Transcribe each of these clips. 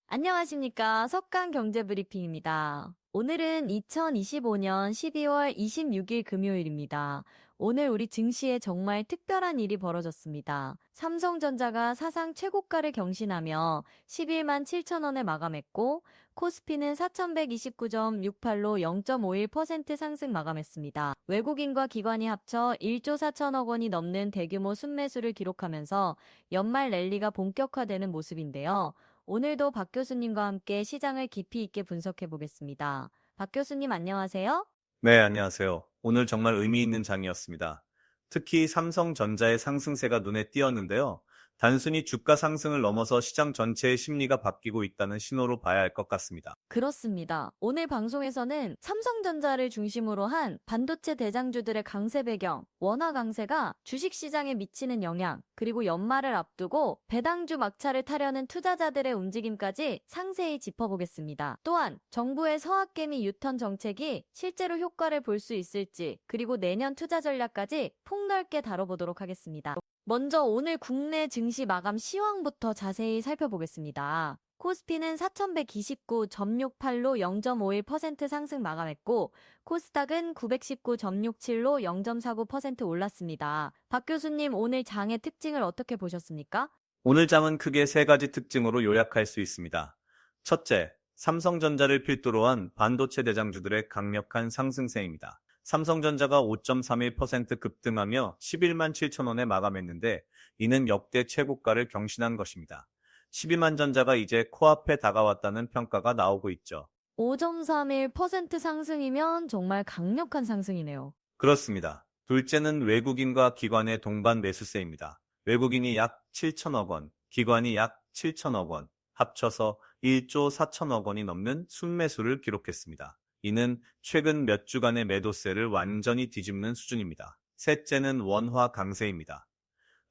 안녕하십니까. 석강 경제 브리핑입니다. 오늘은 2025년 12월 26일 금요일입니다. 오늘 우리 증시에 정말 특별한 일이 벌어졌습니다. 삼성전자가 사상 최고가를 경신하며 11만 7천 원에 마감했고, 코스피는 4,129.68로 0.51% 상승 마감했습니다. 외국인과 기관이 합쳐 1조 4천억 원이 넘는 대규모 순매수를 기록하면서 연말 랠리가 본격화되는 모습인데요. 오늘도 박 교수님과 함께 시장을 깊이 있게 분석해 보겠습니다. 박 교수님 안녕하세요. 네, 안녕하세요. 오늘 정말 의미 있는 장이었습니다. 특히 삼성전자의 상승세가 눈에 띄었는데요. 단순히 주가 상승을 넘어서 시장 전체의 심리가 바뀌고 있다는 신호로 봐야 할 것 같습니다. 그렇습니다. 오늘 방송에서는 삼성전자를 중심으로 한 반도체 대장주들의 강세 배경, 원화 강세가 주식시장에 미치는 영향, 그리고 연말을 앞두고 배당주 막차를 타려는 투자자들의 움직임까지 상세히 짚어보겠습니다. 또한 정부의 서학개미 유턴 정책이 실제로 효과를 볼 수 있을지, 그리고 내년 투자 전략까지 폭넓게 다뤄보도록 하겠습니다. 먼저 오늘 국내 증시 마감 시황부터 자세히 살펴보겠습니다. 코스피는 4,129.68로 0.51% 상승 마감했고, 코스닥은 919.67로 0.49% 올랐습니다. 박 교수님, 오늘 장의 특징을 어떻게 보셨습니까? 오늘 장은 크게 세 가지 특징으로 요약할 수 있습니다. 첫째, 삼성전자를 필두로 한 반도체 대장주들의 강력한 상승세입니다. 삼성전자가 5.31% 급등하며 11만 7천 원에 마감했는데 이는 역대 최고가를 경신한 것입니다. 12만 전자가 이제 코앞에 다가왔다는 평가가 나오고 있죠. 5.31% 상승이면 정말 강력한 상승이네요. 그렇습니다. 둘째는 외국인과 기관의 동반 매수세입니다. 외국인이 약 7천억 원, 기관이 약 7천억 원, 합쳐서 1조 4천억 원이 넘는 순매수를 기록했습니다. 이는 최근 몇 주간의 매도세를 완전히 뒤집는 수준입니다. 셋째는 원화 강세입니다.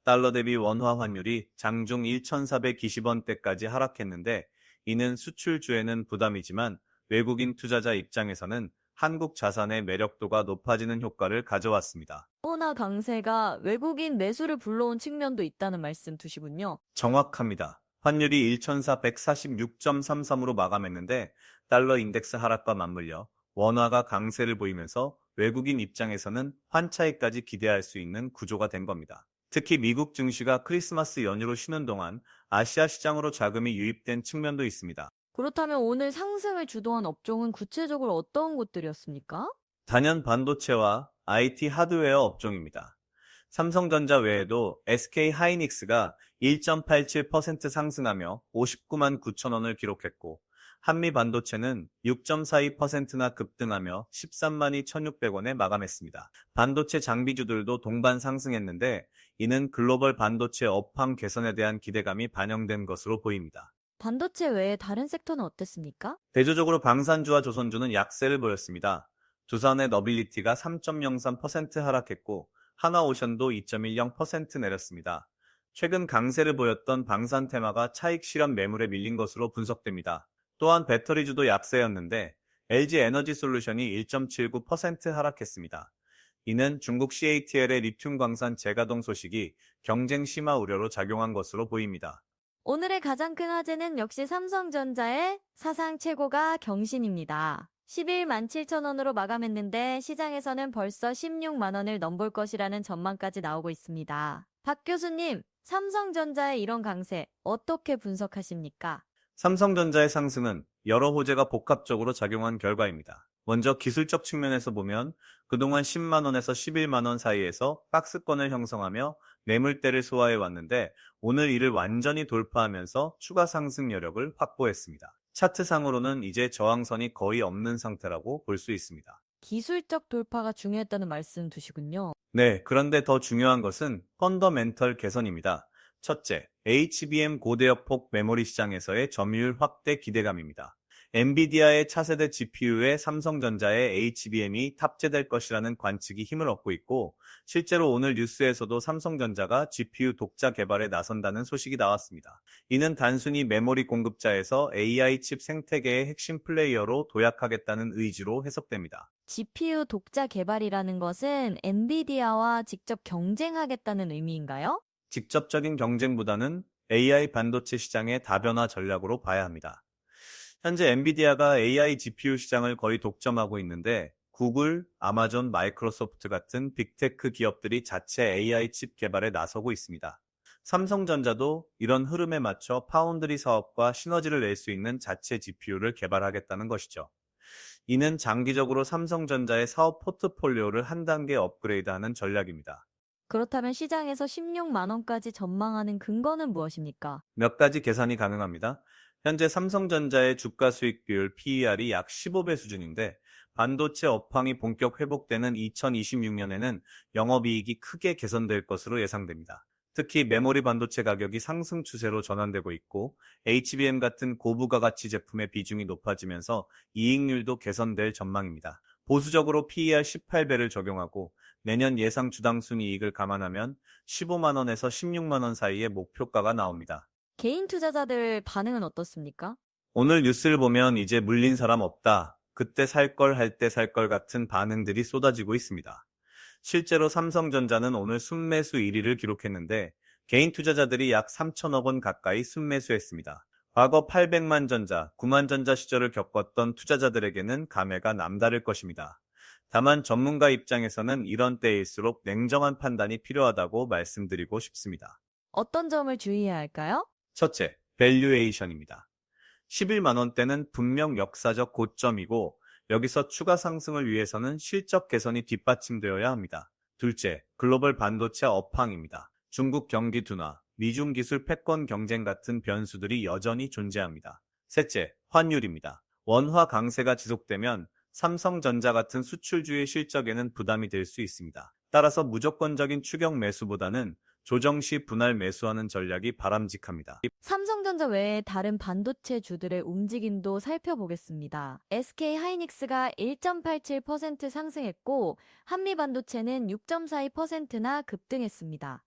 달러 대비 원화 환율이 장중 1,420원대까지 하락했는데 이는 수출주에는 부담이지만 외국인 투자자 입장에서는 한국 자산의 매력도가 높아지는 효과를 가져왔습니다. 원화 강세가 외국인 매수를 불러온 측면도 있다는 말씀 두시군요. 정확합니다. 환율이 1,446.33으로 마감했는데 달러 인덱스 하락과 맞물려 원화가 강세를 보이면서 외국인 입장에서는 환차익까지 기대할 수 있는 구조가 된 겁니다. 특히 미국 증시가 크리스마스 연휴로 쉬는 동안 아시아 시장으로 자금이 유입된 측면도 있습니다. 그렇다면 오늘 상승을 주도한 업종은 구체적으로 어떤 곳들이었습니까? 단연 반도체와 IT 하드웨어 업종입니다. 삼성전자 외에도 SK 하이닉스가 1.87% 상승하며 59만 9천 원을 기록했고, 한미 반도체는 6.42%나 급등하며 13만 2,600원에 마감했습니다. 반도체 장비주들도 동반 상승했는데, 이는 글로벌 반도체 업황 개선에 대한 기대감이 반영된 것으로 보입니다. 반도체 외에 다른 섹터는 어땠습니까? 대조적으로 방산주와 조선주는 약세를 보였습니다. 두산의 너빌리티가 3.03% 하락했고 하나오션도 2.10% 내렸습니다. 최근 강세를 보였던 방산 테마가 차익 실현 매물에 밀린 것으로 분석됩니다. 또한 배터리주도 약세였는데 LG 에너지 솔루션이 1.79% 하락했습니다. 이는 중국 CATL의 리튬 광산 재가동 소식이 경쟁 심화 우려로 작용한 것으로 보입니다. 오늘의 가장 큰 화제는 역시 삼성전자의 사상 최고가 경신입니다. 11만 7천 원으로 마감했는데 시장에서는 벌써 16만 원을 넘볼 것이라는 전망까지 나오고 있습니다. 박 교수님, 삼성전자의 이런 강세 어떻게 분석하십니까? 삼성전자의 상승은 여러 호재가 복합적으로 작용한 결과입니다. 먼저 기술적 측면에서 보면 그동안 10만 원에서 11만 원 사이에서 박스권을 형성하며 매물대를 소화해 왔는데 오늘 이를 완전히 돌파하면서 추가 상승 여력을 확보했습니다. 차트상으로는 이제 저항선이 거의 없는 상태라고 볼 수 있습니다. 기술적 돌파가 중요했다는 말씀 두시군요. 네, 그런데 더 중요한 것은 펀더멘털 개선입니다. 첫째, HBM 고대역폭 메모리 시장에서의 점유율 확대 기대감입니다. 엔비디아의 차세대 GPU에 삼성전자의 HBM이 탑재될 것이라는 관측이 힘을 얻고 있고, 실제로 오늘 뉴스에서도 삼성전자가 GPU 독자 개발에 나선다는 소식이 나왔습니다. 이는 단순히 메모리 공급자에서 AI 칩 생태계의 핵심 플레이어로 도약하겠다는 의지로 해석됩니다. GPU 독자 개발이라는 것은 엔비디아와 직접 경쟁하겠다는 의미인가요? 직접적인 경쟁보다는 AI 반도체 시장의 다변화 전략으로 봐야 합니다. 현재 엔비디아가 AI GPU 시장을 거의 독점하고 있는데 구글, 아마존, 마이크로소프트 같은 빅테크 기업들이 자체 AI 칩 개발에 나서고 있습니다. 삼성전자도 이런 흐름에 맞춰 파운드리 사업과 시너지를 낼 수 있는 자체 GPU를 개발하겠다는 것이죠. 이는 장기적으로 삼성전자의 사업 포트폴리오를 한 단계 업그레이드하는 전략입니다. 그렇다면 시장에서 16만 원까지 전망하는 근거는 무엇입니까? 몇 가지 계산이 가능합니다. 현재 삼성전자의 주가 수익 비율 PER이 약 15배 수준인데 반도체 업황이 본격 회복되는 2026년에는 영업이익이 크게 개선될 것으로 예상됩니다. 특히 메모리 반도체 가격이 상승 추세로 전환되고 있고 HBM 같은 고부가 가치 제품의 비중이 높아지면서 이익률도 개선될 전망입니다. 보수적으로 PER 18배를 적용하고 내년 예상 주당 순이익을 감안하면 15만 원에서 16만 원 사이의 목표가가 나옵니다. 개인 투자자들 반응은 어떻습니까? 오늘 뉴스를 보면 이제 물린 사람 없다. 그때 살 걸 할 때 살 걸 같은 반응들이 쏟아지고 있습니다. 실제로 삼성전자는 오늘 순매수 1위를 기록했는데 개인 투자자들이 약 3천억 원 가까이 순매수했습니다. 과거 800만 전자, 9만 전자 시절을 겪었던 투자자들에게는 감회가 남다를 것입니다. 다만 전문가 입장에서는 이런 때일수록 냉정한 판단이 필요하다고 말씀드리고 싶습니다. 어떤 점을 주의해야 할까요? 첫째, 밸류에이션입니다. 11만 원대는 분명 역사적 고점이고 여기서 추가 상승을 위해서는 실적 개선이 뒷받침되어야 합니다. 둘째, 글로벌 반도체 업황입니다. 중국 경기 둔화, 미중 기술 패권 경쟁 같은 변수들이 여전히 존재합니다. 셋째, 환율입니다. 원화 강세가 지속되면 삼성전자 같은 수출주의 실적에는 부담이 될 수 있습니다. 따라서 무조건적인 추격 매수보다는 조정 시 분할 매수하는 전략이 바람직합니다. 삼성전자 외에 다른 반도체 주들의 움직임도 살펴보겠습니다. SK 하이닉스가 1.87% 상승했고 한미반도체는 6.42%나 급등했습니다.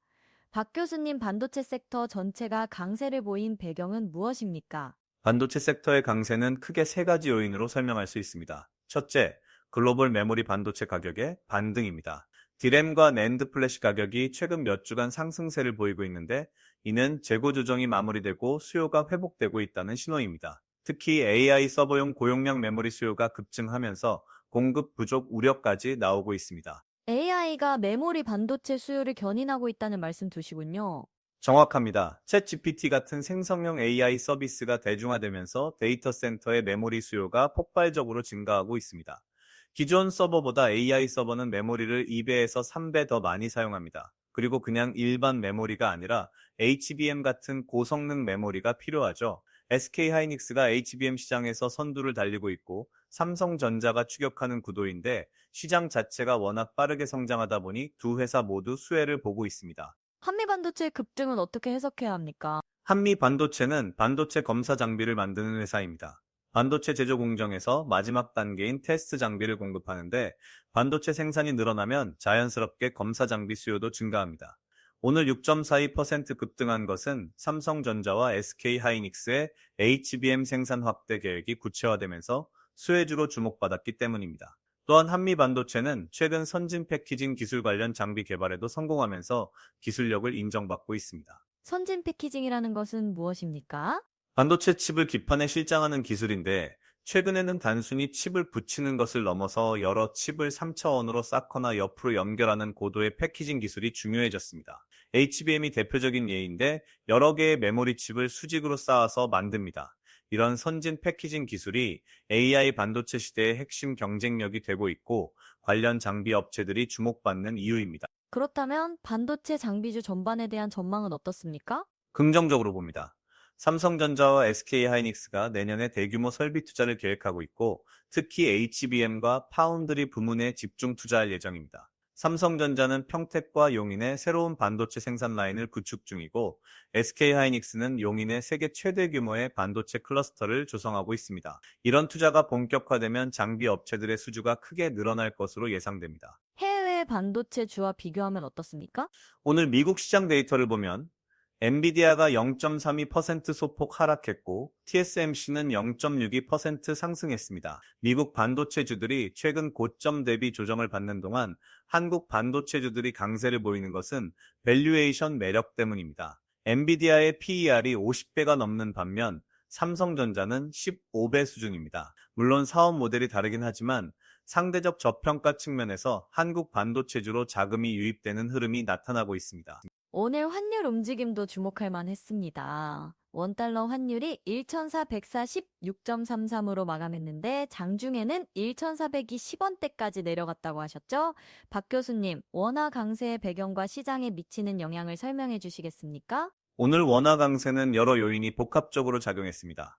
박 교수님, 반도체 섹터 전체가 강세를 보인 배경은 무엇입니까? 반도체 섹터의 강세는 크게 세 가지 요인으로 설명할 수 있습니다. 첫째, 글로벌 메모리 반도체 가격의 반등입니다. 디램과 낸드 플래시 가격이 최근 몇 주간 상승세를 보이고 있는데 이는 재고 조정이 마무리되고 수요가 회복되고 있다는 신호입니다. 특히 AI 서버용 고용량 메모리 수요가 급증하면서 공급 부족 우려까지 나오고 있습니다. AI가 메모리 반도체 수요를 견인하고 있다는 말씀 두시군요. 정확합니다. 챗GPT 같은 생성형 AI 서비스가 대중화되면서 데이터 센터의 메모리 수요가 폭발적으로 증가하고 있습니다. 기존 서버보다 AI 서버는 메모리를 2배에서 3배 더 많이 사용합니다. 그리고 그냥 일반 메모리가 아니라 HBM 같은 고성능 메모리가 필요하죠. SK 하이닉스가 HBM 시장에서 선두를 달리고 있고 삼성전자가 추격하는 구도인데 시장 자체가 워낙 빠르게 성장하다 보니 두 회사 모두 수혜를 보고 있습니다. 한미반도체 급등은 어떻게 해석해야 합니까? 한미 반도체는 반도체 검사 장비를 만드는 회사입니다. 반도체 제조 공정에서 마지막 단계인 테스트 장비를 공급하는데 반도체 생산이 늘어나면 자연스럽게 검사 장비 수요도 증가합니다. 오늘 6.42% 급등한 것은 삼성전자와 SK 하이닉스의 HBM 생산 확대 계획이 구체화되면서 수혜주로 주목받았기 때문입니다. 또한 한미 반도체는 최근 선진 패키징 기술 관련 장비 개발에도 성공하면서 기술력을 인정받고 있습니다. 선진 패키징이라는 것은 무엇입니까? 반도체 칩을 기판에 실장하는 기술인데 최근에는 단순히 칩을 붙이는 것을 넘어서 여러 칩을 3차원으로 쌓거나 옆으로 연결하는 고도의 패키징 기술이 중요해졌습니다. HBM이 대표적인 예인데 여러 개의 메모리 칩을 수직으로 쌓아서 만듭니다. 이런 선진 패키징 기술이 AI 반도체 시대의 핵심 경쟁력이 되고 있고 관련 장비 업체들이 주목받는 이유입니다. 그렇다면 반도체 장비주 전반에 대한 전망은 어떻습니까? 긍정적으로 봅니다. 삼성전자와 SK 하이닉스가 내년에 대규모 설비 투자를 계획하고 있고 특히 HBM과 파운드리 부문에 집중 투자할 예정입니다. 삼성전자는 평택과 용인에 새로운 반도체 생산 라인을 구축 중이고 SK 하이닉스는 용인에 세계 최대 규모의 반도체 클러스터를 조성하고 있습니다. 이런 투자가 본격화되면 장비 업체들의 수주가 크게 늘어날 것으로 예상됩니다. 해외 반도체 주와 비교하면 어떻습니까? 오늘 미국 시장 데이터를 보면 엔비디아가 0.32% 소폭 하락했고 TSMC는 0.62% 상승했습니다. 미국 반도체주들이 최근 고점 대비 조정을 받는 동안 한국 반도체주들이 강세를 보이는 것은 밸류에이션 매력 때문입니다. 엔비디아의 PER이 50배가 넘는 반면 삼성전자는 15배 수준입니다. 물론 사업 모델이 다르긴 하지만 상대적 저평가 측면에서 한국 반도체주로 자금이 유입되는 흐름이 나타나고 있습니다. 오늘 환율 움직임도 주목할 만했습니다. 원달러 환율이 1,446.33으로 마감했는데 장중에는 1,420원대까지 내려갔다고 하셨죠? 박 교수님, 원화 강세의 배경과 시장에 미치는 영향을 설명해 주시겠습니까? 오늘 원화 강세는 여러 요인이 복합적으로 작용했습니다.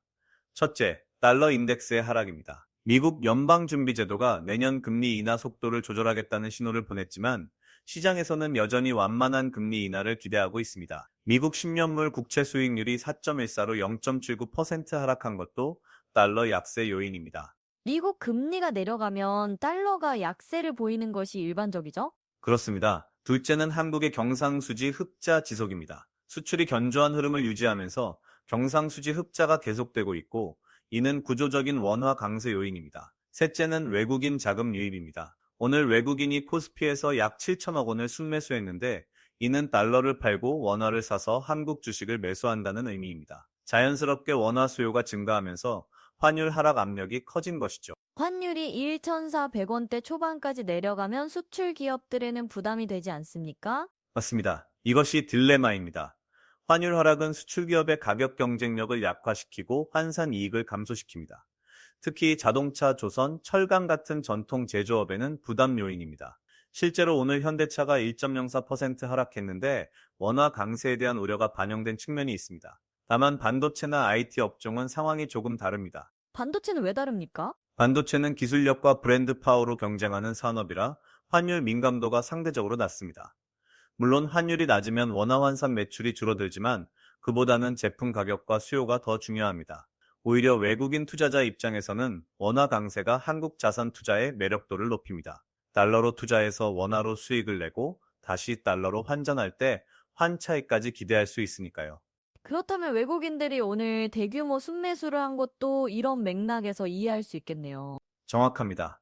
첫째, 달러 인덱스의 하락입니다. 미국 연방준비제도가 내년 금리 인하 속도를 조절하겠다는 신호를 보냈지만 시장에서는 여전히 완만한 금리 인하를 기대하고 있습니다. 미국 10년물 국채 수익률이 4.14로 0.79% 하락한 것도 달러 약세 요인입니다. 미국 금리가 내려가면 달러가 약세를 보이는 것이 일반적이죠? 그렇습니다. 둘째는 한국의 경상수지 흑자 지속입니다. 수출이 견조한 흐름을 유지하면서 경상수지 흑자가 계속되고 있고 이는 구조적인 원화 강세 요인입니다. 셋째는 외국인 자금 유입입니다. 오늘 외국인이 코스피에서 약 7천억 원을 순매수했는데 이는 달러를 팔고 원화를 사서 한국 주식을 매수한다는 의미입니다. 자연스럽게 원화 수요가 증가하면서 환율 하락 압력이 커진 것이죠. 환율이 1,400원대 초반까지 내려가면 수출 기업들에는 부담이 되지 않습니까? 맞습니다. 이것이 딜레마입니다. 환율 하락은 수출 기업의 가격 경쟁력을 약화시키고 환산 이익을 감소시킵니다. 특히 자동차, 조선, 철강 같은 전통 제조업에는 부담 요인입니다. 실제로 오늘 현대차가 1.04% 하락했는데 원화 강세에 대한 우려가 반영된 측면이 있습니다. 다만 반도체나 IT 업종은 상황이 조금 다릅니다. 반도체는 왜 다릅니까? 반도체는 기술력과 브랜드 파워로 경쟁하는 산업이라 환율 민감도가 상대적으로 낮습니다. 물론 환율이 낮으면 원화 환산 매출이 줄어들지만 그보다는 제품 가격과 수요가 더 중요합니다. 오히려 외국인 투자자 입장에서는 원화 강세가 한국 자산 투자의 매력도를 높입니다. 달러로 투자해서 원화로 수익을 내고 다시 달러로 환전할 때 환차익까지 기대할 수 있으니까요. 그렇다면 외국인들이 오늘 대규모 순매수를 한 것도 이런 맥락에서 이해할 수 있겠네요. 정확합니다.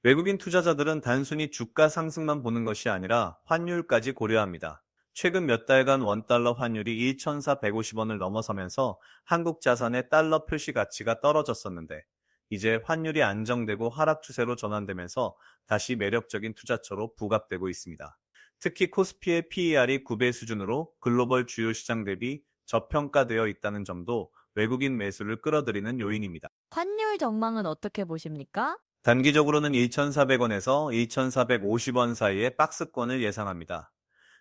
외국인 투자자들은 단순히 주가 상승만 보는 것이 아니라 환율까지 고려합니다. 최근 몇 달간 원달러 환율이 1,450원을 넘어서면서 한국 자산의 달러 표시 가치가 떨어졌었는데 이제 환율이 안정되고 하락 추세로 전환되면서 다시 매력적인 투자처로 부각되고 있습니다. 특히 코스피의 PER이 9배 수준으로 글로벌 주요 시장 대비 저평가되어 있다는 점도 외국인 매수를 끌어들이는 요인입니다. 환율 전망은 어떻게 보십니까? 단기적으로는 1,400원에서 1,450원 사이의 박스권을 예상합니다.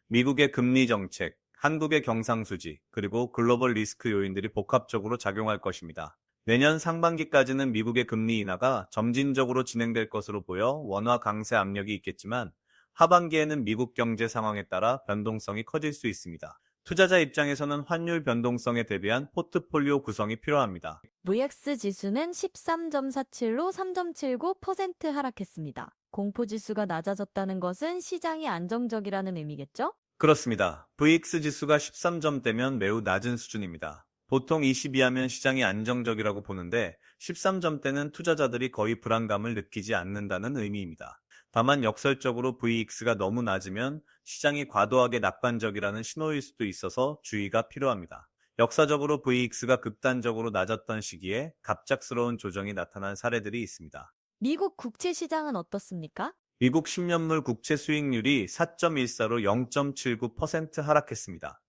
미국의 금리 정책, 한국의 경상수지, 그리고 글로벌 리스크 요인들이 복합적으로 작용할 것입니다. 내년 상반기까지는 미국의 금리 인하가 점진적으로 진행될 것으로 보여 원화 강세 압력이 있겠지만 하반기에는 미국 경제 상황에 따라 변동성이 커질 수 있습니다. 투자자 입장에서는 환율 변동성에 대비한 포트폴리오 구성이 필요합니다. VX 지수는 13.47로 3.79% 하락했습니다. 공포지수가 낮아졌다는 것은 시장이 안정적이라는 의미겠죠? 그렇습니다. VX 지수가 13점대면 매우 낮은 수준입니다. 보통 22하면 시장이 안정적이라고 보는데 13점대는 투자자들이 거의 불안감을 느끼지 않는다는 의미입니다. 다만 역설적으로 VX가 너무 낮으면 시장이 과도하게 낙관적이라는 신호일 수도 있어서 주의가 필요합니다. 역사적으로 VX가 극단적으로 낮았던 시기에 갑작스러운 조정이 나타난 사례들이 있습니다. 미국 국채 시장은 어떻습니까? 미국 10년물 국채 수익률이 4.14로 0.79% 하락했습니다.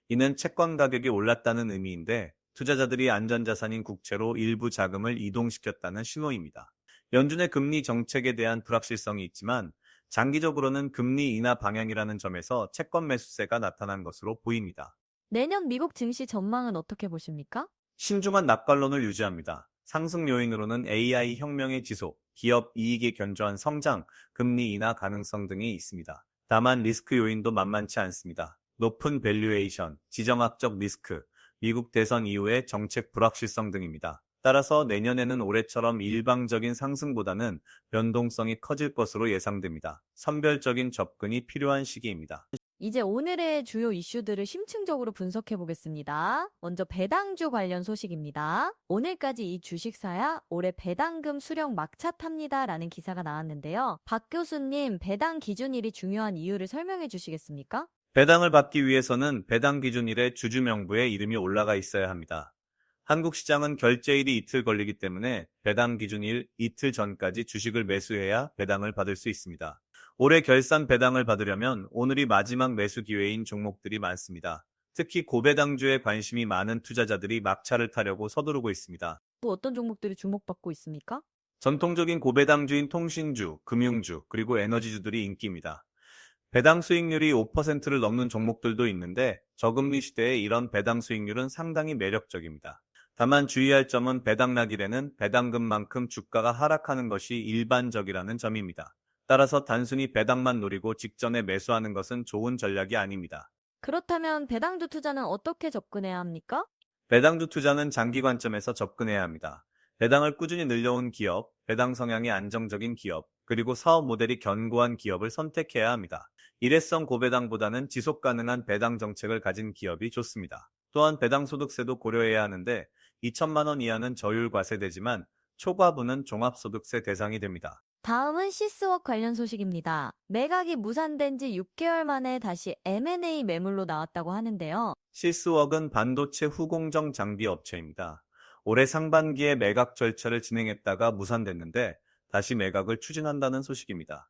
이는 채권 가격이 올랐다는 의미인데 투자자들이 안전자산인 국채로 일부 자금을 이동시켰다는 신호입니다. 연준의 금리 정책에 대한 불확실성이 있지만 장기적으로는 금리 인하 방향이라는 점에서 채권 매수세가 나타난 것으로 보입니다. 내년 미국 증시 전망은 어떻게 보십니까? 신중한 낙관론을 유지합니다. 상승 요인으로는 AI 혁명의 지속, 기업 이익이 견조한 성장, 금리 인하 가능성 등이 있습니다. 다만 리스크 요인도 만만치 않습니다. 높은 밸류에이션, 지정학적 리스크, 미국 대선 이후의 정책 불확실성 등입니다. 따라서 내년에는 올해처럼 일방적인 상승보다는 변동성이 커질 것으로 예상됩니다. 선별적인 접근이 필요한 시기입니다. 이제 오늘의 주요 이슈들을 심층적으로 분석해 보겠습니다. 먼저 배당주 관련 소식입니다. 오늘까지 이 주식사야 올해 배당금 수령 막차 탑니다 라는 기사가 나왔는데요. 박 교수님, 배당 기준일이 중요한 이유를 설명해 주시겠습니까? 배당을 받기 위해서는 배당 기준일에 주주 명부에 이름이 올라가 있어야 합니다. 한국 시장은 결제일이 이틀 걸리기 때문에 배당 기준일 이틀 전까지 주식을 매수해야 배당을 받을 수 있습니다. 올해 결산 배당을 받으려면 오늘이 마지막 매수 기회인 종목들이 많습니다. 특히 고배당주에 관심이 많은 투자자들이 막차를 타려고 서두르고 있습니다. 또 어떤 종목들이 주목받고 있습니까? 전통적인 고배당주인 통신주, 금융주, 그리고 에너지주들이 인기입니다. 배당 수익률이 5%를 넘는 종목들도 있는데 저금리 시대에 이런 배당 수익률은 상당히 매력적입니다. 다만 주의할 점은 배당락일에는 배당금만큼 주가가 하락하는 것이 일반적이라는 점입니다. 따라서 단순히 배당만 노리고 직전에 매수하는 것은 좋은 전략이 아닙니다. 그렇다면 배당주 투자는 어떻게 접근해야 합니까? 배당주 투자는 장기 관점에서 접근해야 합니다. 배당을 꾸준히 늘려온 기업, 배당 성향이 안정적인 기업, 그리고 사업 모델이 견고한 기업을 선택해야 합니다. 일회성 고배당보다는 지속 가능한 배당 정책을 가진 기업이 좋습니다. 또한 배당 소득세도 고려해야 하는데 2천만 원 이하는 저율 과세되지만 초과분은 종합소득세 대상이 됩니다. 다음은 시스웍 관련 소식입니다. 매각이 무산된 지 6개월 만에 다시 M&A 매물로 나왔다고 하는데요. 시스웍은 반도체 후공정 장비 업체입니다. 올해 상반기에 매각 절차를 진행했다가 무산됐는데 다시 매각을 추진한다는 소식입니다.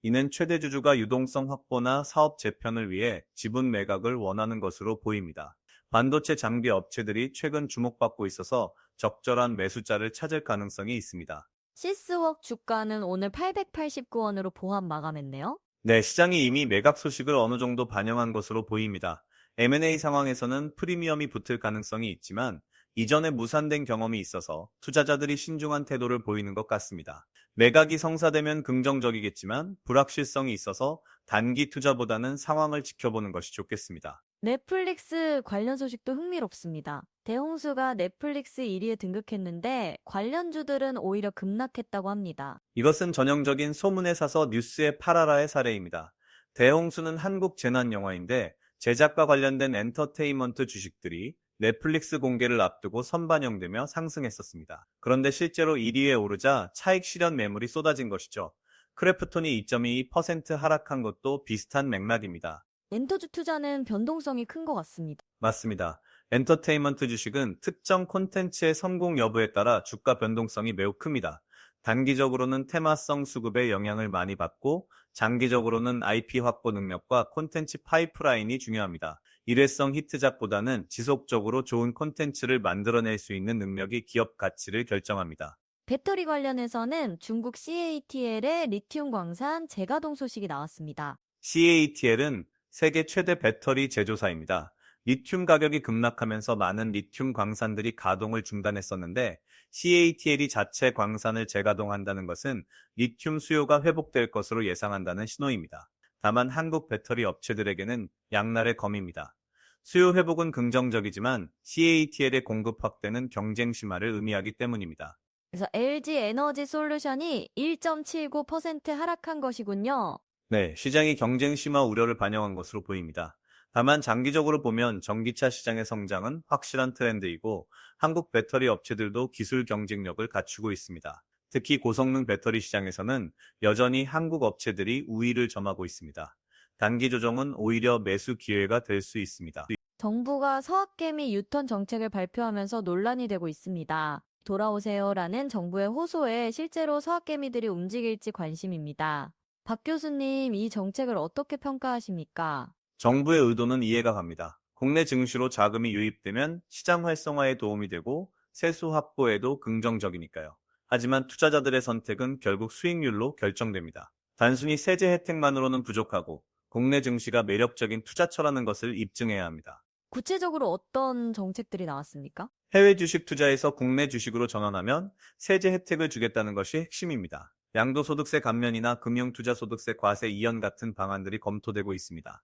이는 최대 주주가 유동성 확보나 사업 재편을 위해 지분 매각을 원하는 것으로 보입니다. 반도체 장비 업체들이 최근 주목받고 있어서 적절한 매수자를 찾을 가능성이 있습니다. 시스웍 주가는 오늘 889원으로 보합 마감했네요. 네, 시장이 이미 매각 소식을 어느 정도 반영한 것으로 보입니다. M&A 상황에서는 프리미엄이 붙을 가능성이 있지만 이전에 무산된 경험이 있어서 투자자들이 신중한 태도를 보이는 것 같습니다. 매각이 성사되면 긍정적이겠지만 불확실성이 있어서 단기 투자보다는 상황을 지켜보는 것이 좋겠습니다. 넷플릭스 관련 소식도 흥미롭습니다. 대홍수가 넷플릭스 1위에 등극했는데 관련주들은 오히려 급락했다고 합니다. 이것은 전형적인 소문에 사서 뉴스에 팔아라의 사례입니다. 대홍수는 한국 재난 영화인데 제작과 관련된 엔터테인먼트 주식들이 넷플릭스 공개를 앞두고 선반영되며 상승했었습니다. 그런데 실제로 1위에 오르자 차익 실현 매물이 쏟아진 것이죠. 크래프톤이 2.22% 하락한 것도 비슷한 맥락입니다. 엔터주 투자는 변동성이 큰 것 같습니다. 맞습니다. 엔터테인먼트 주식은 특정 콘텐츠의 성공 여부에 따라 주가 변동성이 매우 큽니다. 단기적으로는 테마성 수급에 영향을 많이 받고 장기적으로는 IP 확보 능력과 콘텐츠 파이프라인이 중요합니다. 일회성 히트작보다는 지속적으로 좋은 콘텐츠를 만들어낼 수 있는 능력이 기업 가치를 결정합니다. 배터리 관련해서는 중국 CATL의 리튬 광산 재가동 소식이 나왔습니다. CATL은 세계 최대 배터리 제조사입니다. 리튬 가격이 급락하면서 많은 리튬 광산들이 가동을 중단했었는데 CATL이 자체 광산을 재가동한다는 것은 리튬 수요가 회복될 것으로 예상한다는 신호입니다. 다만 한국 배터리 업체들에게는 양날의 검입니다. 수요 회복은 긍정적이지만 CATL의 공급 확대는 경쟁 심화를 의미하기 때문입니다. 그래서 LG 에너지 솔루션이 1.79% 하락한 것이군요. 네, 시장이 경쟁 심화 우려를 반영한 것으로 보입니다. 다만 장기적으로 보면 전기차 시장의 성장은 확실한 트렌드이고 한국 배터리 업체들도 기술 경쟁력을 갖추고 있습니다. 특히 고성능 배터리 시장에서는 여전히 한국 업체들이 우위를 점하고 있습니다. 단기 조정은 오히려 매수 기회가 될 수 있습니다. 정부가 서학개미 유턴 정책을 발표하면서 논란이 되고 있습니다. 돌아오세요라는 정부의 호소에 실제로 서학개미들이 움직일지 관심입니다. 박 교수님, 이 정책을 어떻게 평가하십니까? 정부의 의도는 이해가 갑니다. 국내 증시로 자금이 유입되면 시장 활성화에 도움이 되고 세수 확보에도 긍정적이니까요. 하지만 투자자들의 선택은 결국 수익률로 결정됩니다. 단순히 세제 혜택만으로는 부족하고 국내 증시가 매력적인 투자처라는 것을 입증해야 합니다. 구체적으로 어떤 정책들이 나왔습니까? 해외 주식 투자에서 국내 주식으로 전환하면 세제 혜택을 주겠다는 것이 핵심입니다. 양도소득세 감면이나 금융투자소득세 과세 이연 같은 방안들이 검토되고 있습니다.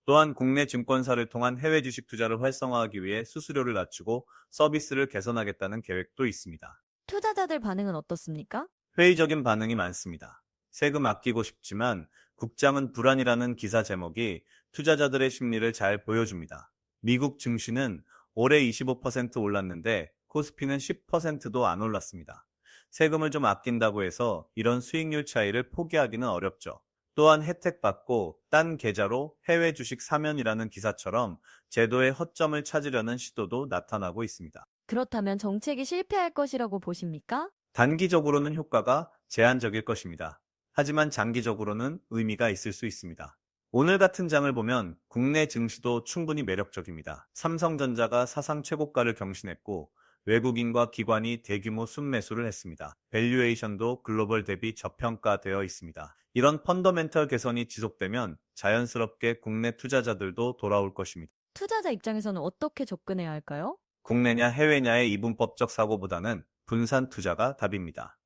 또한 국내 증권사를 통한 해외 주식 투자를 활성화하기 위해 수수료를 낮추고 서비스를 개선하겠다는 계획도 있습니다. 투자자들 반응은 어떻습니까? 회의적인 반응이 많습니다. 세금 아끼고 싶지만 국장은 불안이라는 기사 제목이 투자자들의 심리를 잘 보여줍니다. 미국 증시는 올해 25% 올랐는데 코스피는 10%도 안 올랐습니다. 세금을 좀 아낀다고 해서 이런 수익률 차이를 포기하기는 어렵죠. 또한 혜택받고 딴 계좌로 해외 주식 사면이라는 기사처럼 제도의 허점을 찾으려는 시도도 나타나고 있습니다. 그렇다면 정책이 실패할 것이라고 보십니까? 단기적으로는 효과가 제한적일 것입니다. 하지만 장기적으로는 의미가 있을 수 있습니다. 오늘 같은 장을 보면 국내 증시도 충분히 매력적입니다. 삼성전자가 사상 최고가를 경신했고 외국인과 기관이 대규모 순매수를 했습니다. 밸류에이션도 글로벌 대비 저평가되어 있습니다. 이런 펀더멘털 개선이 지속되면 자연스럽게 국내 투자자들도 돌아올 것입니다. 투자자 입장에서는 어떻게 접근해야 할까요? 국내냐 해외냐의 이분법적 사고보다는 분산 투자가 답입니다.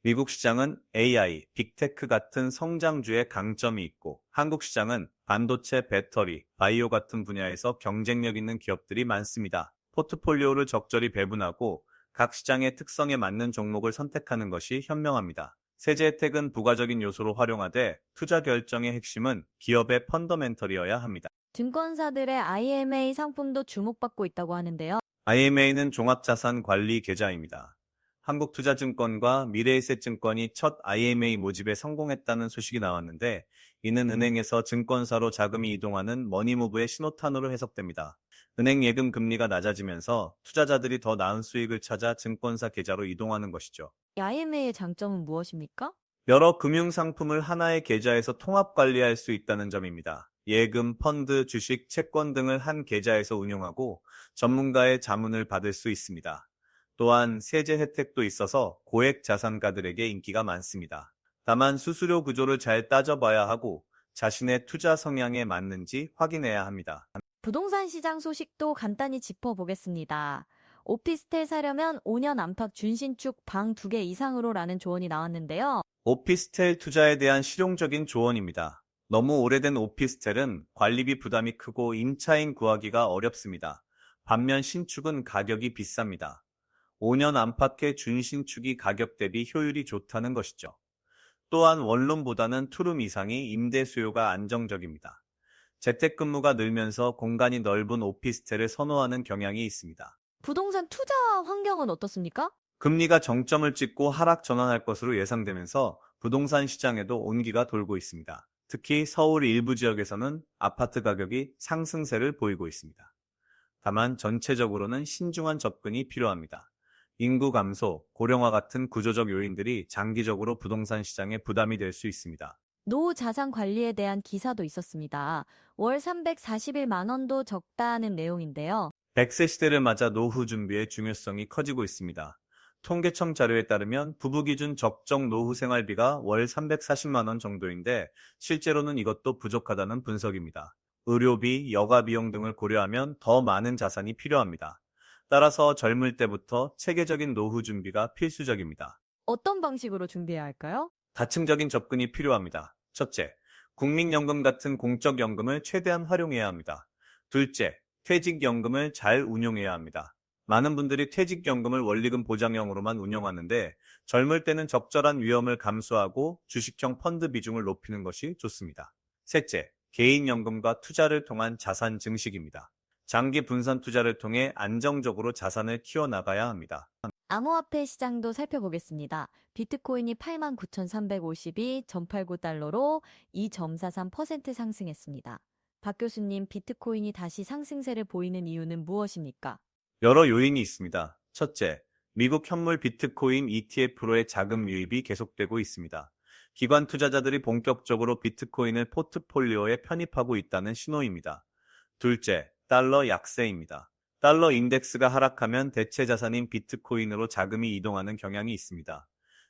미국 시장은 AI, 빅테크 같은 성장주의 강점이 있고 한국 시장은 반도체, 배터리, 바이오 같은 분야에서 경쟁력 있는 기업들이 많습니다. 포트폴리오를 적절히 배분하고 각 시장의 특성에 맞는 종목을 선택하는 것이 현명합니다. 세제 혜택은 부가적인 요소로 활용하되 투자 결정의 핵심은 기업의 펀더멘털이어야 합니다. 증권사들의 IMA 상품도 주목받고 있다고 하는데요. IMA는 종합자산관리 계좌입니다. 한국투자증권과 미래에셋증권이 첫 IMA 모집에 성공했다는 소식이 나왔는데 이는 은행에서 증권사로 자금이 이동하는 머니무브의 신호탄으로 해석됩니다. 은행 예금 금리가 낮아지면서 투자자들이 더 나은 수익을 찾아 증권사 계좌로 이동하는 것이죠. 이 IMA의 장점은 무엇입니까? 여러 금융상품을 하나의 계좌에서 통합 관리할 수 있다는 점입니다. 예금, 펀드, 주식, 채권 등을 한 계좌에서 운용하고 전문가의 자문을 받을 수 있습니다. 또한 세제 혜택도 있어서 고액 자산가들에게 인기가 많습니다. 다만 수수료 구조를 잘 따져봐야 하고 자신의 투자 성향에 맞는지 확인해야 합니다. 부동산 시장 소식도 간단히 짚어보겠습니다. 오피스텔 사려면 5년 안팎 준신축 방 2개 이상으로라는 조언이 나왔는데요. 오피스텔 투자에 대한 실용적인 조언입니다. 너무 오래된 오피스텔은 관리비 부담이 크고 임차인 구하기가 어렵습니다. 반면 신축은 가격이 비쌉니다. 5년 안팎의 준신축이 가격 대비 효율이 좋다는 것이죠. 또한 원룸보다는 투룸 이상이 임대 수요가 안정적입니다. 재택근무가 늘면서 공간이 넓은 오피스텔을 선호하는 경향이 있습니다. 부동산 투자 환경은 어떻습니까? 금리가 정점을 찍고 하락 전환할 것으로 예상되면서 부동산 시장에도 온기가 돌고 있습니다. 특히 서울 일부 지역에서는 아파트 가격이 상승세를 보이고 있습니다. 다만 전체적으로는 신중한 접근이 필요합니다. 인구 감소, 고령화 같은 구조적 요인들이 장기적으로 부동산 시장에 부담이 될 수 있습니다. 노후 자산 관리에 대한 기사도 있었습니다. 월 341만 원도 적다는 내용인데요. 100세 시대를 맞아 노후 준비의 중요성이 커지고 있습니다. 통계청 자료에 따르면 부부 기준 적정 노후 생활비가 월 340만 원 정도인데 실제로는 이것도 부족하다는 분석입니다. 의료비, 여가 비용 등을 고려하면 더 많은 자산이 필요합니다. 따라서 젊을 때부터 체계적인 노후 준비가 필수적입니다. 어떤 방식으로 준비해야 할까요? 다층적인 접근이 필요합니다. 첫째, 국민연금 같은 공적연금을 최대한 활용해야 합니다. 둘째, 퇴직연금을 잘 운용해야 합니다. 많은 분들이 퇴직연금을 원리금 보장형으로만 운영하는데 젊을 때는 적절한 위험을 감수하고 주식형 펀드 비중을 높이는 것이 좋습니다. 셋째, 개인연금과 투자를 통한 자산 증식입니다. 장기 분산 투자를 통해 안정적으로 자산을 키워나가야 합니다. 암호화폐 시장도 살펴보겠습니다. 비트코인이 89,350이 1,089달러로 2.43% 상승했습니다. 박 교수님, 비트코인이 다시 상승세를 보이는 이유는 무엇입니까? 여러 요인이 있습니다. 첫째, 미국 현물 비트코인 ETF로의 자금 유입이 계속되고 있습니다. 기관 투자자들이 본격적으로 비트코인을 포트폴리오에 편입하고 있다는 신호입니다. 둘째, 달러 약세입니다. 달러 인덱스가 하락하면 대체 자산인 비트코인으로 자금이 이동하는 경향이 있습니다.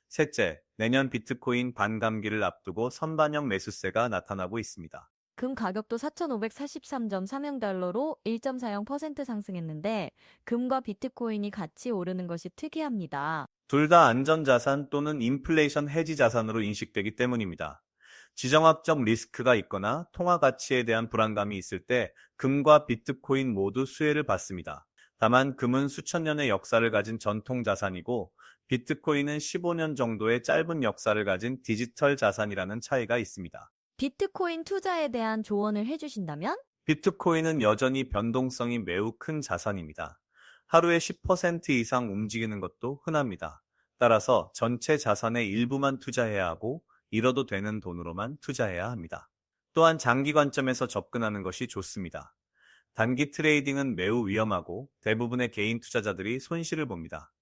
셋째, 내년 비트코인 반감기를 앞두고 선반영 매수세가 나타나고 있습니다. 금 가격도 4,543.30달러로 1.40% 상승했는데 금과 비트코인이 같이 오르는 것이 특이합니다. 둘 다 안전자산 또는 인플레이션 해지 자산으로 인식되기 때문입니다. 지정학적 리스크가 있거나 통화 가치에 대한 불안감이 있을 때 금과 비트코인 모두 수혜를 받습니다. 다만 금은 수천 년의 역사를 가진 전통 자산이고 비트코인은 15년 정도의 짧은 역사를 가진 디지털 자산이라는 차이가 있습니다. 비트코인 투자에 대한 조언을 해주신다면? 비트코인은 여전히 변동성이 매우 큰 자산입니다. 하루에 10% 이상 움직이는 것도 흔합니다. 따라서 전체 자산의 일부만 투자해야 하고 잃어도 되는 돈으로만 투자해야 합니다. 또한 장기 관점에서 접근하는 것이 좋습니다. 단기 트레이딩은 매우 위험하고 대부분의 개인 투자자들이 손실을 봅니다.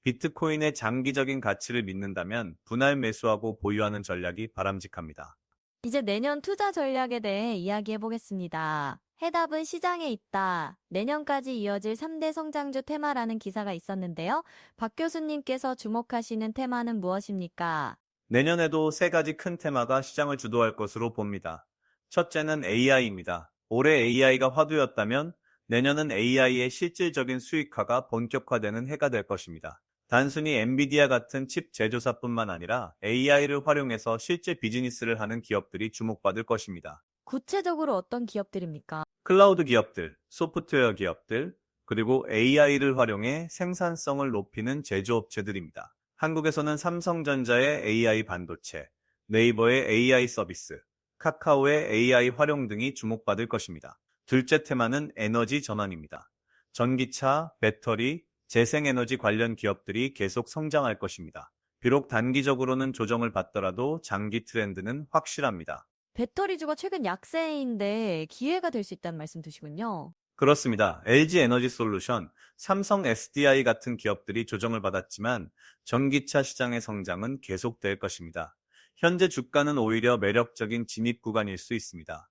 비트코인의 장기적인 가치를 믿는다면 분할 매수하고 보유하는 전략이 바람직합니다. 이제 내년 투자 전략에 대해 이야기해 보겠습니다. 해답은 시장에 있다. 내년까지 이어질 3대 성장주 테마라는 기사가 있었는데요. 박 교수님께서 주목하시는 테마는 무엇입니까? 내년에도 세 가지 큰 테마가 시장을 주도할 것으로 봅니다. 첫째는 AI입니다. 올해 AI가 화두였다면 내년은 AI의 실질적인 수익화가 본격화되는 해가 될 것입니다. 단순히 엔비디아 같은 칩 제조사뿐만 아니라 AI를 활용해서 실제 비즈니스를 하는 기업들이 주목받을 것입니다. 구체적으로 어떤 기업들입니까? 클라우드 기업들, 소프트웨어 기업들, 그리고 AI를 활용해 생산성을 높이는 제조업체들입니다. 한국에서는 삼성전자의 AI 반도체, 네이버의 AI 서비스, 카카오의 AI 활용 등이 주목받을 것입니다. 둘째 테마는 에너지 전환입니다. 전기차, 배터리, 재생에너지 관련 기업들이 계속 성장할 것입니다. 비록 단기적으로는 조정을 받더라도 장기 트렌드는 확실합니다. 배터리주가 최근 약세인데 기회가 될 수 있다는 말씀이시군요. 그렇습니다. LG 에너지 솔루션, 삼성 SDI 같은 기업들이 조정을 받았지만 전기차 시장의 성장은 계속될 것입니다. 현재 주가는 오히려 매력적인 진입 구간일 수 있습니다.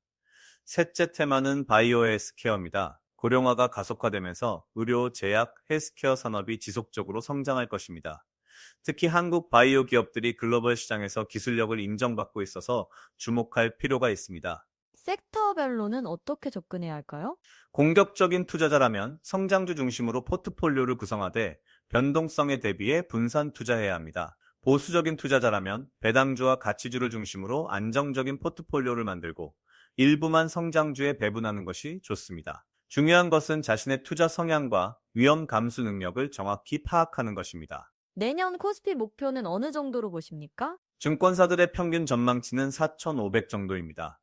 셋째 테마는 바이오 헬스케어입니다. 고령화가 가속화되면서 의료, 제약, 헬스케어 산업이 지속적으로 성장할 것입니다. 특히 한국 바이오 기업들이 글로벌 시장에서 기술력을 인정받고 있어서 주목할 필요가 있습니다. 섹터별로는 어떻게 접근해야 할까요? 공격적인 투자자라면 성장주 중심으로 포트폴리오를 구성하되 변동성에 대비해 분산 투자해야 합니다. 보수적인 투자자라면 배당주와 가치주를 중심으로 안정적인 포트폴리오를 만들고 일부만 성장주에 배분하는 것이 좋습니다. 중요한 것은 자신의 투자 성향과 위험 감수 능력을 정확히 파악하는 것입니다. 내년 코스피 목표는 어느 정도로 보십니까? 증권사들의 평균 전망치는 4,500 정도입니다.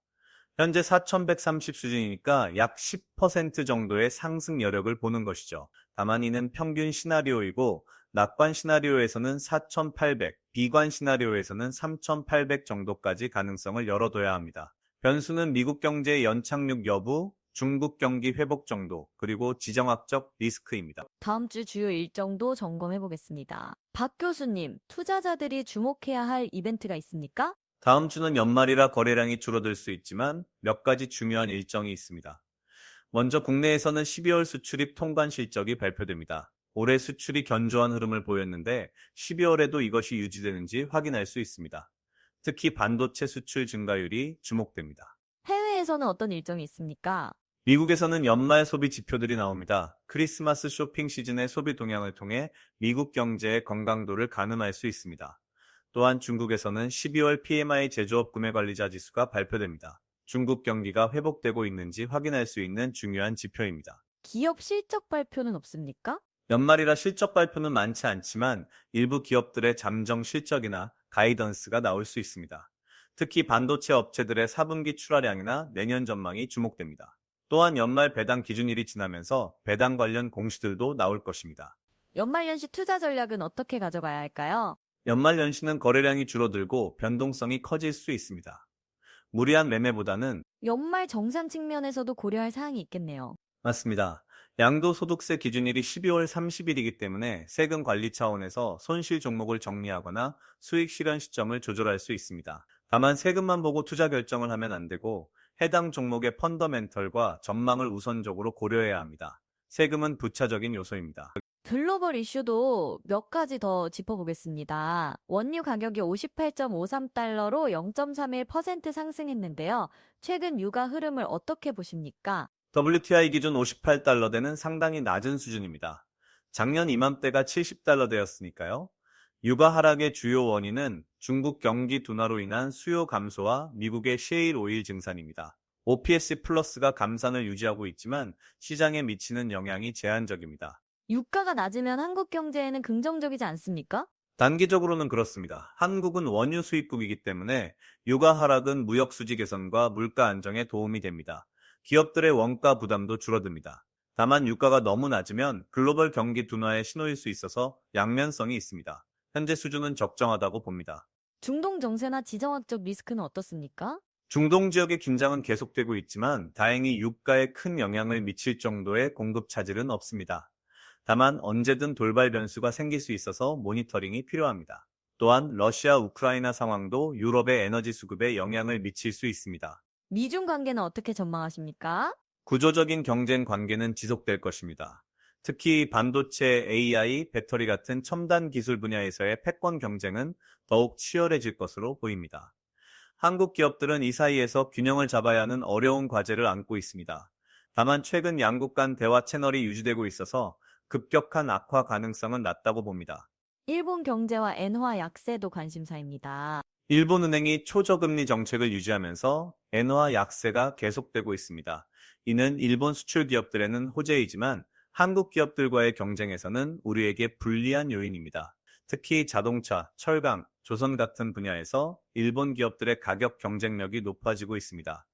현재 4,130 수준이니까 약 10% 정도의 상승 여력을 보는 것이죠. 다만 이는 평균 시나리오이고 낙관 시나리오에서는 4,800, 비관 시나리오에서는 3,800 정도까지 가능성을 열어둬야 합니다. 변수는 미국 경제의 연착륙 여부, 중국 경기 회복 정도, 그리고 지정학적 리스크입니다. 다음 주 주요 일정도 점검해 보겠습니다. 박 교수님, 투자자들이 주목해야 할 이벤트가 있습니까? 다음 주는 연말이라 거래량이 줄어들 수 있지만 몇 가지 중요한 일정이 있습니다. 먼저 국내에서는 12월 수출입 통관 실적이 발표됩니다. 올해 수출이 견조한 흐름을 보였는데 12월에도 이것이 유지되는지 확인할 수 있습니다. 특히 반도체 수출 증가율이 주목됩니다. 해외에서는 어떤 일정이 있습니까? 미국에서는 연말 소비 지표들이 나옵니다. 크리스마스 쇼핑 시즌의 소비 동향을 통해 미국 경제의 건강도를 가늠할 수 있습니다. 또한 중국에서는 12월 PMI 제조업 구매 관리자 지수가 발표됩니다. 중국 경기가 회복되고 있는지 확인할 수 있는 중요한 지표입니다. 기업 실적 발표는 없습니까? 연말이라 실적 발표는 많지 않지만 일부 기업들의 잠정 실적이나 가이던스가 나올 수 있습니다. 특히 반도체 업체들의 4분기 출하량이나 내년 전망이 주목됩니다. 또한 연말 배당 기준일이 지나면서 배당 관련 공시들도 나올 것입니다. 연말연시 투자 전략은 어떻게 가져가야 할까요? 연말연시는 거래량이 줄어들고 변동성이 커질 수 있습니다. 무리한 매매보다는 연말 정산 측면에서도 고려할 사항이 있겠네요. 맞습니다. 양도소득세 기준일이 12월 30일이기 때문에 세금 관리 차원에서 손실 종목을 정리하거나 수익 실현 시점을 조절할 수 있습니다. 다만 세금만 보고 투자 결정을 하면 안 되고 해당 종목의 펀더멘털과 전망을 우선적으로 고려해야 합니다. 세금은 부차적인 요소입니다. 글로벌 이슈도 몇 가지 더 짚어보겠습니다. 원유 가격이 58.53달러로 0.31% 상승했는데요. 최근 유가 흐름을 어떻게 보십니까? WTI 기준 58달러대는 상당히 낮은 수준입니다. 작년 이맘때가 70달러대였으니까요. 유가 하락의 주요 원인은 중국 경기 둔화로 인한 수요 감소와 미국의 셰일 오일 증산입니다. OPEC 플러스가 감산을 유지하고 있지만 시장에 미치는 영향이 제한적입니다. 유가가 낮으면 한국 경제에는 긍정적이지 않습니까? 단기적으로는 그렇습니다. 한국은 원유 수입국이기 때문에 유가 하락은 무역 수지 개선과 물가 안정에 도움이 됩니다. 기업들의 원가 부담도 줄어듭니다. 다만 유가가 너무 낮으면 글로벌 경기 둔화의 신호일 수 있어서 양면성이 있습니다. 현재 수준은 적정하다고 봅니다. 중동 정세나 지정학적 리스크는 어떻습니까? 중동 지역의 긴장은 계속되고 있지만 다행히 유가에 큰 영향을 미칠 정도의 공급 차질은 없습니다. 다만 언제든 돌발 변수가 생길 수 있어서 모니터링이 필요합니다. 또한 러시아 우크라이나 상황도 유럽의 에너지 수급에 영향을 미칠 수 있습니다. 미중 관계는 어떻게 전망하십니까? 구조적인 경쟁 관계는 지속될 것입니다. 특히 반도체, AI, 배터리 같은 첨단 기술 분야에서의 패권 경쟁은 더욱 치열해질 것으로 보입니다. 한국 기업들은 이 사이에서 균형을 잡아야 하는 어려운 과제를 안고 있습니다. 다만 최근 양국 간 대화 채널이 유지되고 있어서 급격한 악화 가능성은 낮다고 봅니다. 일본 경제와 엔화 약세도 관심사입니다. 일본은행이 초저금리 정책을 유지하면서 엔화 약세가 계속되고 있습니다. 이는 일본 수출 기업들에는 호재이지만 한국 기업들과의 경쟁에서는 우리에게 불리한 요인입니다. 특히 자동차, 철강, 조선 같은 분야에서 일본 기업들의 가격 경쟁력이 높아지고 있습니다.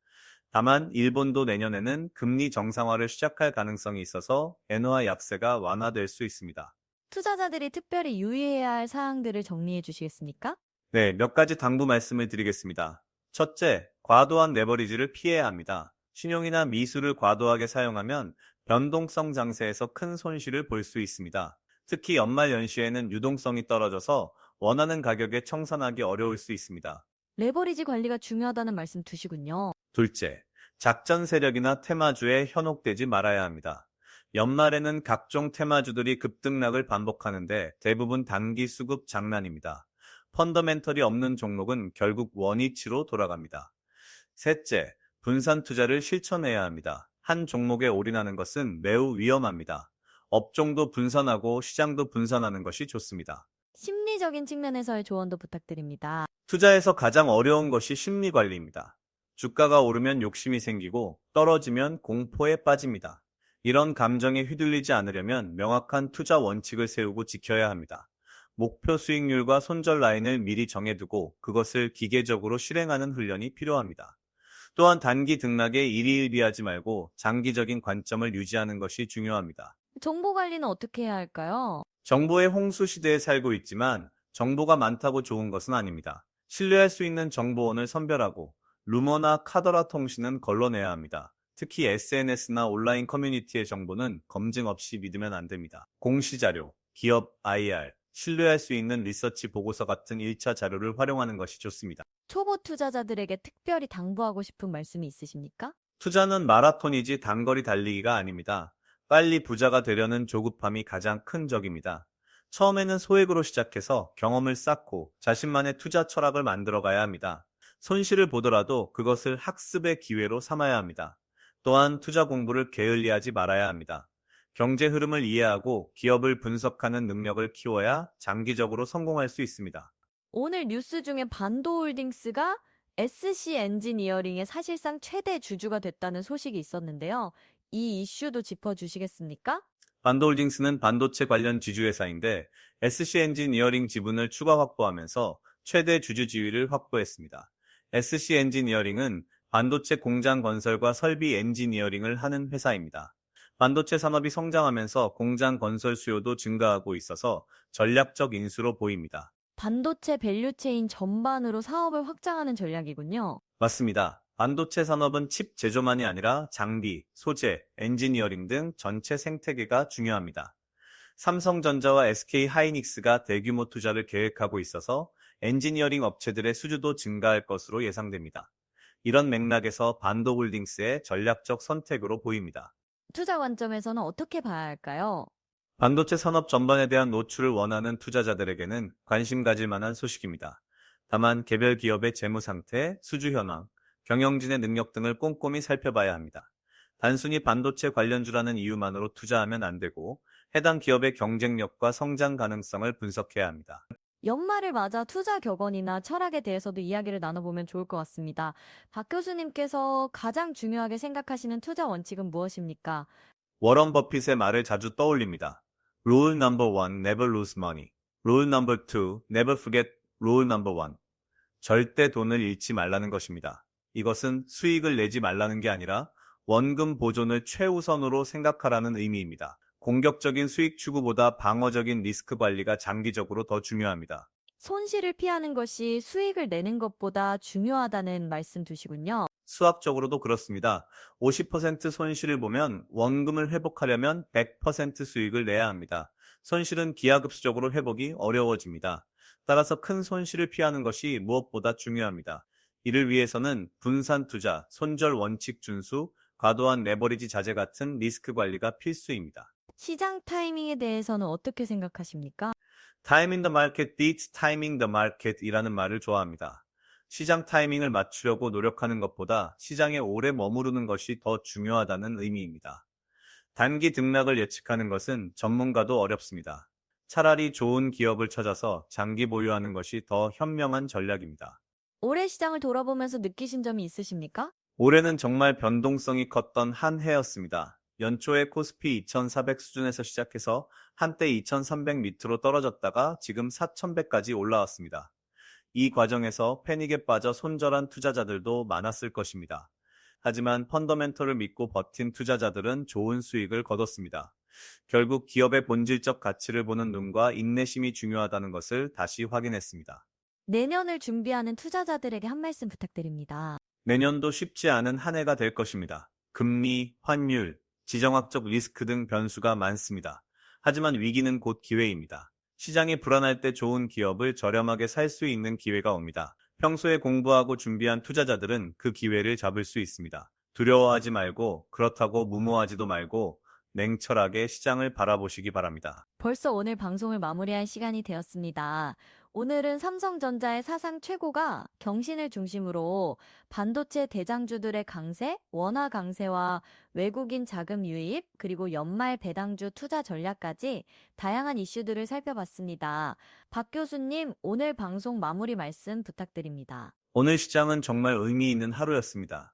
다만 일본도 내년에는 금리 정상화를 시작할 가능성이 있어서 엔화 약세가 완화될 수 있습니다. 투자자들이 특별히 유의해야 할 사항들을 정리해 주시겠습니까? 네, 몇 가지 당부 말씀을 드리겠습니다. 첫째, 과도한 레버리지를 피해야 합니다. 신용이나 미술을 과도하게 사용하면 변동성 장세에서 큰 손실을 볼 수 있습니다. 특히 연말 연시에는 유동성이 떨어져서 원하는 가격에 청산하기 어려울 수 있습니다. 레버리지 관리가 중요하다는 말씀 두시군요. 둘째, 작전 세력이나 테마주에 현혹되지 말아야 합니다. 연말에는 각종 테마주들이 급등락을 반복하는데 대부분 단기 수급 장난입니다. 펀더멘털이 없는 종목은 결국 원위치로 돌아갑니다. 셋째, 분산 투자를 실천해야 합니다. 한 종목에 올인하는 것은 매우 위험합니다. 업종도 분산하고 시장도 분산하는 것이 좋습니다. 심리적인 측면에서의 조언도 부탁드립니다. 투자에서 가장 어려운 것이 심리 관리입니다. 주가가 오르면 욕심이 생기고 떨어지면 공포에 빠집니다. 이런 감정에 휘둘리지 않으려면 명확한 투자 원칙을 세우고 지켜야 합니다. 목표 수익률과 손절 라인을 미리 정해두고 그것을 기계적으로 실행하는 훈련이 필요합니다. 또한 단기 등락에 일희일비하지 말고 장기적인 관점을 유지하는 것이 중요합니다. 정보 관리는 어떻게 해야 할까요? 정보의 홍수 시대에 살고 있지만 정보가 많다고 좋은 것은 아닙니다. 신뢰할 수 있는 정보원을 선별하고 루머나 카더라 통신은 걸러내야 합니다. 특히 SNS나 온라인 커뮤니티의 정보는 검증 없이 믿으면 안 됩니다. 공시자료, 기업 IR, 신뢰할 수 있는 리서치 보고서 같은 1차 자료를 활용하는 것이 좋습니다. 초보 투자자들에게 특별히 당부하고 싶은 말씀이 있으십니까? 투자는 마라톤이지 단거리 달리기가 아닙니다. 빨리 부자가 되려는 조급함이 가장 큰 적입니다. 처음에는 소액으로 시작해서 경험을 쌓고 자신만의 투자 철학을 만들어 가야 합니다. 손실을 보더라도 그것을 학습의 기회로 삼아야 합니다. 또한 투자 공부를 게을리하지 말아야 합니다. 경제 흐름을 이해하고 기업을 분석하는 능력을 키워야 장기적으로 성공할 수 있습니다. 오늘 뉴스 중에 반도홀딩스가 SC 엔지니어링의 사실상 최대 주주가 됐다는 소식이 있었는데요. 이 이슈도 짚어주시겠습니까? 반도홀딩스는 반도체 관련 지주회사인데 SC 엔지니어링 지분을 추가 확보하면서 최대 주주 지위를 확보했습니다. SC 엔지니어링은 반도체 공장 건설과 설비 엔지니어링을 하는 회사입니다. 반도체 산업이 성장하면서 공장 건설 수요도 증가하고 있어서 전략적 인수로 보입니다. 반도체 밸류체인 전반으로 사업을 확장하는 전략이군요. 맞습니다. 반도체 산업은 칩 제조만이 아니라 장비, 소재, 엔지니어링 등 전체 생태계가 중요합니다. 삼성전자와 SK 하이닉스가 대규모 투자를 계획하고 있어서 엔지니어링 업체들의 수주도 증가할 것으로 예상됩니다. 이런 맥락에서 반도홀딩스의 전략적 선택으로 보입니다. 투자 관점에서는 어떻게 봐야 할까요? 반도체 산업 전반에 대한 노출을 원하는 투자자들에게는 관심 가질 만한 소식입니다. 다만 개별 기업의 재무 상태, 수주 현황, 경영진의 능력 등을 꼼꼼히 살펴봐야 합니다. 단순히 반도체 관련주라는 이유만으로 투자하면 안 되고 해당 기업의 경쟁력과 성장 가능성을 분석해야 합니다. 연말을 맞아 투자 격언이나 철학에 대해서도 이야기를 나눠보면 좋을 것 같습니다. 박 교수님께서 가장 중요하게 생각하시는 투자 원칙은 무엇입니까? 워런 버핏의 말을 자주 떠올립니다. Rule number one, never lose money. Rule number two, never forget rule number one. 절대 돈을 잃지 말라는 것입니다. 이것은 수익을 내지 말라는 게 아니라 원금 보존을 최우선으로 생각하라는 의미입니다. 공격적인 수익 추구보다 방어적인 리스크 관리가 장기적으로 더 중요합니다. 손실을 피하는 것이 수익을 내는 것보다 중요하다는 말씀 두시군요. 수학적으로도 그렇습니다. 50% 손실을 보면 원금을 회복하려면 100% 수익을 내야 합니다. 손실은 기하급수적으로 회복이 어려워집니다. 따라서 큰 손실을 피하는 것이 무엇보다 중요합니다. 이를 위해서는 분산 투자, 손절 원칙 준수, 과도한 레버리지 자제 같은 리스크 관리가 필수입니다. 시장 타이밍에 대해서는 어떻게 생각하십니까? Time in the market beats timing the market 이라는 말을 좋아합니다. 시장 타이밍을 맞추려고 노력하는 것보다 시장에 오래 머무르는 것이 더 중요하다는 의미입니다. 단기 등락을 예측하는 것은 전문가도 어렵습니다. 차라리 좋은 기업을 찾아서 장기 보유하는 것이 더 현명한 전략입니다. 올해 시장을 돌아보면서 느끼신 점이 있으십니까? 올해는 정말 변동성이 컸던 한 해였습니다. 연초에 코스피 2400 수준에서 시작해서 한때 2300 밑으로 떨어졌다가 지금 4100까지 올라왔습니다. 이 과정에서 패닉에 빠져 손절한 투자자들도 많았을 것입니다. 하지만 펀더멘털을 믿고 버틴 투자자들은 좋은 수익을 거뒀습니다. 결국 기업의 본질적 가치를 보는 눈과 인내심이 중요하다는 것을 다시 확인했습니다. 내년을 준비하는 투자자들에게 한 말씀 부탁드립니다. 내년도 쉽지 않은 한 해가 될 것입니다. 금리, 환율, 지정학적 리스크 등 변수가 많습니다. 하지만 위기는 곧 기회입니다. 시장이 불안할 때 좋은 기업을 저렴하게 살 수 있는 기회가 옵니다. 평소에 공부하고 준비한 투자자들은 그 기회를 잡을 수 있습니다. 두려워하지 말고 그렇다고 무모하지도 말고 냉철하게 시장을 바라보시기 바랍니다. 벌써 오늘 방송을 마무리할 시간이 되었습니다. 오늘은 삼성전자의 사상 최고가 경신을 중심으로 반도체 대장주들의 강세, 원화 강세와 외국인 자금 유입, 그리고 연말 배당주 투자 전략까지 다양한 이슈들을 살펴봤습니다. 박 교수님, 오늘 방송 마무리 말씀 부탁드립니다. 오늘 시장은 정말 의미 있는 하루였습니다.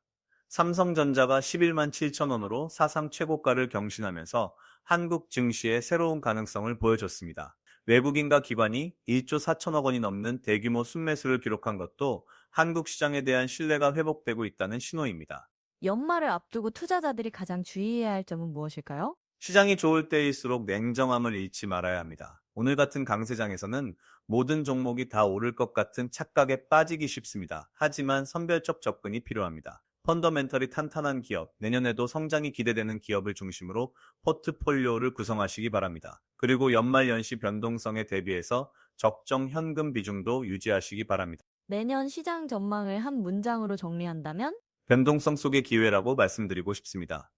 삼성전자가 11만 7천 원으로 사상 최고가를 경신하면서 한국 증시의 새로운 가능성을 보여줬습니다. 외국인과 기관이 1조 4천억 원이 넘는 대규모 순매수를 기록한 것도 한국 시장에 대한 신뢰가 회복되고 있다는 신호입니다. 연말을 앞두고 투자자들이 가장 주의해야 할 점은 무엇일까요? 시장이 좋을 때일수록 냉정함을 잃지 말아야 합니다. 오늘 같은 강세장에서는 모든 종목이 다 오를 것 같은 착각에 빠지기 쉽습니다. 하지만 선별적 접근이 필요합니다. 펀더멘털이 탄탄한 기업, 내년에도 성장이 기대되는 기업을 중심으로 포트폴리오를 구성하시기 바랍니다. 그리고 연말 연시 변동성에 대비해서 적정 현금 비중도 유지하시기 바랍니다. 내년 시장 전망을 한 문장으로 정리한다면? 변동성 속의 기회라고 말씀드리고 싶습니다.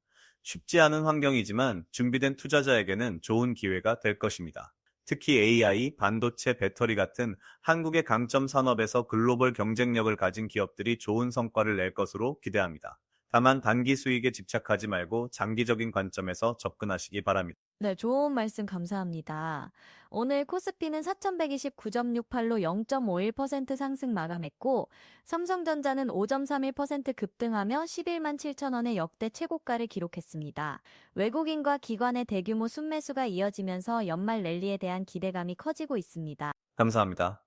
쉽지 않은 환경이지만 준비된 투자자에게는 좋은 기회가 될 것입니다. 특히 AI, 반도체, 배터리 같은 한국의 강점 산업에서 글로벌 경쟁력을 가진 기업들이 좋은 성과를 낼 것으로 기대합니다. 다만 단기 수익에 집착하지 말고 장기적인 관점에서 접근하시기 바랍니다. 네, 좋은 말씀 감사합니다. 오늘 코스피는 4129.68로 0.51% 상승 마감했고, 삼성전자는 5.31% 급등하며 11만 7천 원의 역대 최고가를 기록했습니다. 외국인과 기관의 대규모 순매수가 이어지면서 연말 랠리에 대한 기대감이 커지고 있습니다. 감사합니다.